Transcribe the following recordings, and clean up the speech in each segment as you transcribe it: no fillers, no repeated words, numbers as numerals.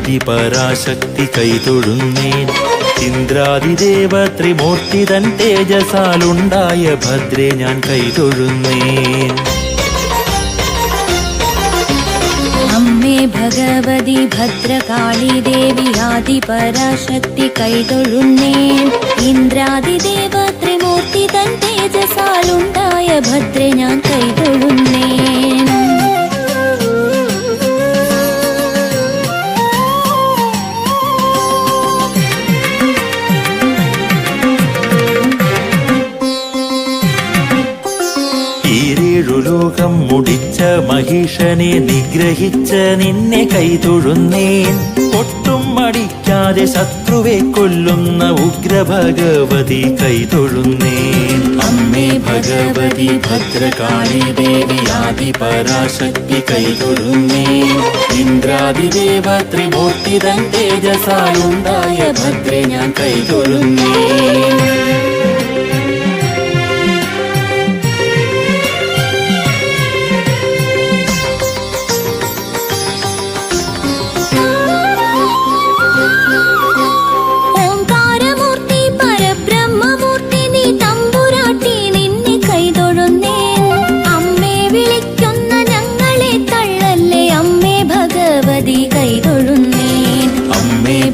ആദിപരാശക്തി കൈതൊഴുന്നേൻ. ഇന്ദ്രാദിദേവ ത്രിമൂർത്തി തൻ തേജസാലുണ്ടായ ഭദ്രേ ഞാൻ കൈതൊഴുന്നേൻ. അമ്മേ ഭഗവതി ഭദ്രകാളി ദേവി ആദിപരാശക്തി കൈതൊഴുന്നേൻ. ഇന്ദ്രാദിദേവ ത്രിമൂർത്തി തൻ തേജസാലുണ്ടായ ഭദ്രേ ഞാൻ കൈതൊഴുന്നേൻ. ലോകം മുടിച്ച മഹിഷനെ നിഗ്രഹിച്ച നിന്നെ കൈതൊഴുന്നേൻ. ഒട്ടും മടിക്കാതെ ശത്രുവെ കൊല്ലുന്ന ഉഗ്രഭഗവതി കൈതൊഴുന്നേൻ. അമ്മേ ഭഗവതി ഭദ്രകാളി ദേവി ആദിപരാശക്തി കൈതൊഴുന്നേൻ. ഇന്ദ്രാദിദേവ ത്രിമൂർത്തി തൻ തേജസാലുണ്ടായ ഭദ്രേ ഞാൻ കൈതൊഴുന്നേൻ.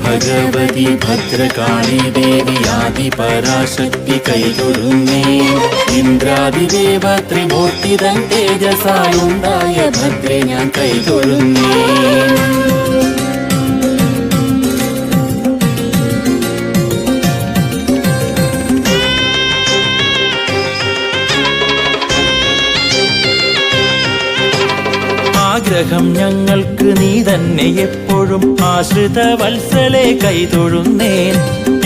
ഭഗവതി ഭദ്രകാളി ദേവി ആദിപരാശക്തി കൈതൊഴുന്നേൻ. ഇന്ദ്രാദിദേവ ത്രിമൂർത്തി തൻ തേജസാലുണ്ടായ ഭദ്രേ ഞാൻ കൈതൊഴുന്നേൻ. ആഗ്രഹം ഞങ്ങൾക്ക് നീ തന്നെ എപ്പോഴും ആശ്രിത വത്സലെ കൈതൊഴുന്നേൻ.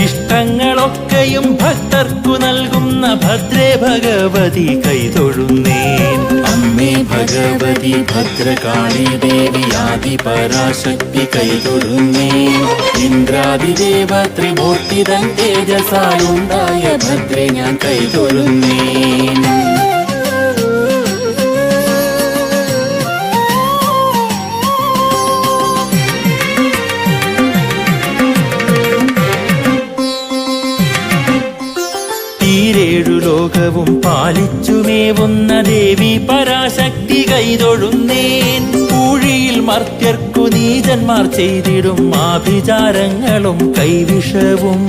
ഇഷ്ടങ്ങളൊക്കെയും ഭക്തർക്കു നൽകുന്ന ഭദ്രേ ഭഗവതി കൈതൊഴുന്നേൻ. അമ്മേ ഭഗവതി ഭദ്രകാളി ദേവി ആദിപരാശക്തി കൈതൊഴുന്നേൻ. ഇന്ദ്രാദിദേവ ത്രിമൂർത്തി തൻ തേജസാലുണ്ടായ ഭദ്രേ ഞാൻ കൈതൊഴുന്നേൻ. ലോകവും പാലിച്ചുമേവുന്ന ദേവി പരാശക്തി കൈതൊഴുന്നേൻ. പൂഴിയിൽ മർത്യർക്കു നീചന്മാർ ചെയ്തിടും ആഭിചാരങ്ങളും കൈവിഷവും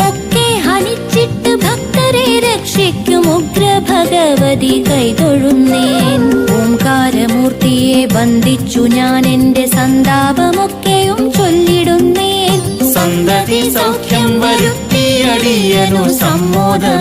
ഒക്കെ ഹനിച്ചിട്ട് ഭക്തരെ രക്ഷിക്കും ഉഗ്ര ഭഗവതി കൈതൊഴുന്നേൻ. ഓംകാരമൂർത്തിയെ ബന്ധിച്ചു ഞാൻ എന്റെ സന്താപമൊക്കെയും ചൊല്ലിടുന്നേൻ. സന്തതി സൗഖ്യം വരുത്തിയടിയനു സമ്മോദം